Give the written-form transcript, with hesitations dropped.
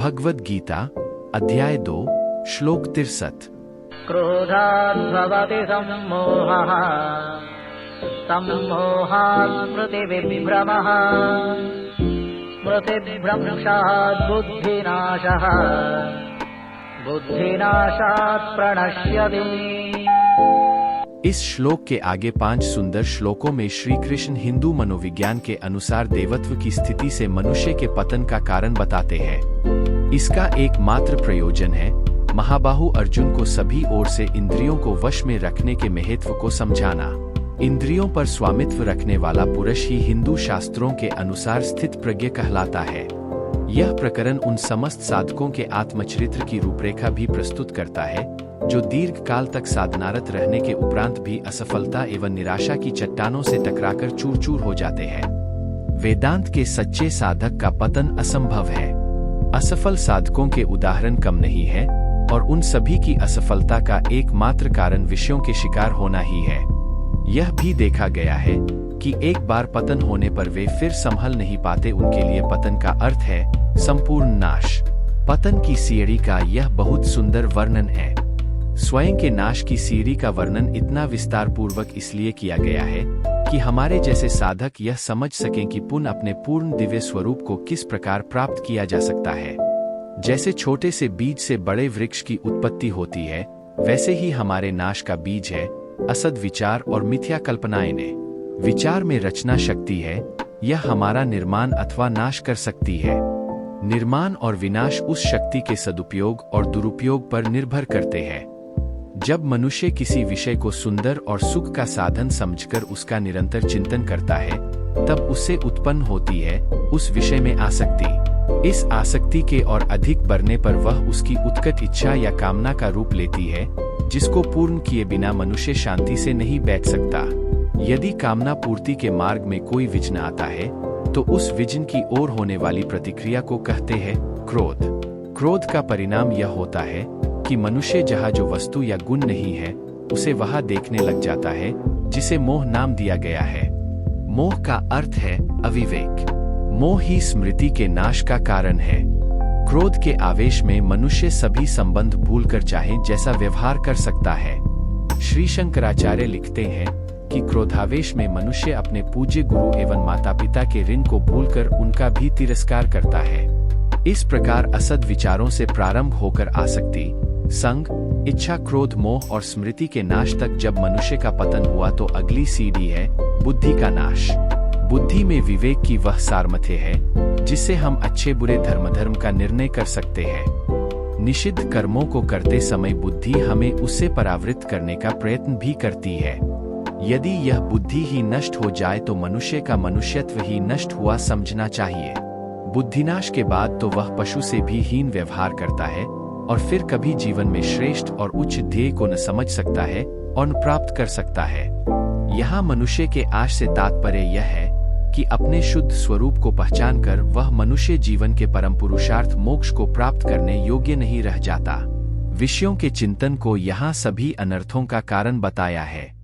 भगवद गीता अध्याय 2 श्लोक 63। क्रोधाद्भवति सम्मोहः सम्मोहात् स्मृतिविभ्रमः स्मृतिभ्रंशात् बुद्धिनाशः बुद्धिनाशात् प्रणश्यति। इस श्लोक के आगे 5 सुंदर श्लोकों में श्री कृष्ण हिंदू मनोविज्ञान के अनुसार देवत्व की स्थिति से मनुष्य के पतन का कारण बताते हैं। इसका एकमात्र प्रयोजन है महाबाहु अर्जुन को सभी ओर से इंद्रियों को वश में रखने के महत्व को समझाना। इंद्रियों पर स्वामित्व रखने वाला पुरुष ही हिंदू शास्त्रों के अनुसार स्थित प्रज्ञ कहलाता है। यह प्रकरण उन समस्त साधकों के आत्मचरित्र की रूपरेखा भी प्रस्तुत करता है जो दीर्घ काल तक साधनारत रहने के उपरांत भी असफलता एवं निराशा की चट्टानों से टकराकर चूर चूर हो जाते हैं। वेदांत के सच्चे साधक का पतन असंभव है। असफल साधकों के उदाहरण कम नहीं है और उन सभी की असफलता का एकमात्र कारण विषयों के शिकार होना ही है। यह भी देखा गया है कि एक बार पतन होने पर वे फिर संभल नहीं पाते। उनके लिए पतन का अर्थ है संपूर्ण नाश। पतन की सीढ़ी का यह बहुत सुंदर वर्णन है। स्वयं के नाश की सीढ़ी का वर्णन इतना विस्तार पूर्वक इसलिए किया गया है कि हमारे जैसे साधक यह समझ सकें कि पुनः अपने पूर्ण दिव्य स्वरूप को किस प्रकार प्राप्त किया जा सकता है। जैसे छोटे से बीज से बड़े वृक्ष की उत्पत्ति होती है, वैसे ही हमारे नाश का बीज है असद विचार और मिथ्या कल्पनाएं ने। विचार में रचना शक्ति है, यह हमारा निर्माण अथवा नाश कर सकती है। निर्माण और विनाश उस शक्ति के सदुपयोग और दुरुपयोग पर निर्भर करते हैं। जब मनुष्य किसी विषय को सुंदर और सुख का साधन समझकर उसका निरंतर चिंतन करता है, तब उससे उत्पन्न होती है उस विषय में आसक्ति। इस आसक्ति के और अधिक बढ़ने पर वह उसकी उत्कट इच्छा या कामना का रूप लेती है, जिसको पूर्ण किए बिना मनुष्य शांति से नहीं बैठ सकता। यदि कामना पूर्ति के मार्ग में कोई विघ्न आता है, तो उस विघ्न की ओर होने वाली प्रतिक्रिया को कहते हैं क्रोध। क्रोध का परिणाम यह होता है कि मनुष्य जहाँ जो वस्तु या गुण नहीं है, उसे वहाँ देखने लग जाता है, जिसे मोह नाम दिया गया है। मोह का अर्थ है अविवेक। मोह ही स्मृति के नाश का कारण है। क्रोध के आवेश में मनुष्य सभी संबंध भूलकर चाहे जैसा व्यवहार कर सकता है। श्री शंकराचार्य लिखते हैं कि क्रोधावेश में मनुष्य अपने पूज्य गुरु एवं माता पिता के ऋण को भूलकर उनका भी तिरस्कार करता है। इस प्रकार असद विचारों से प्रारंभ होकर आसक्ति, संग, इच्छा, क्रोध, मोह और स्मृति के नाश तक जब मनुष्य का पतन हुआ तो अगली सीढ़ी है बुद्धि का नाश। बुद्धि में विवेक की वह सामर्थ्य है जिससे हम अच्छे बुरे धर्म का निर्णय कर सकते हैं। निषिद्ध कर्मों को करते समय बुद्धि हमें उससे परावृत्त करने का प्रयत्न भी करती है। यदि यह बुद्धि ही नष्ट हो जाए तो मनुष्य का मनुष्यत्व ही नष्ट हुआ समझना चाहिए। बुद्धिनाश के बाद तो वह पशु से भी हीन व्यवहार करता है और फिर कभी जीवन में श्रेष्ठ और उच्च ध्येय को न समझ सकता है और न प्राप्त कर सकता है। यहाँ मनुष्य के आश से तात्पर्य यह है कि अपने शुद्ध स्वरूप को पहचान कर वह मनुष्य जीवन के परम पुरुषार्थ मोक्ष को प्राप्त करने योग्य नहीं रह जाता। विषयों के चिंतन को यहाँ सभी अनर्थों का कारण बताया है।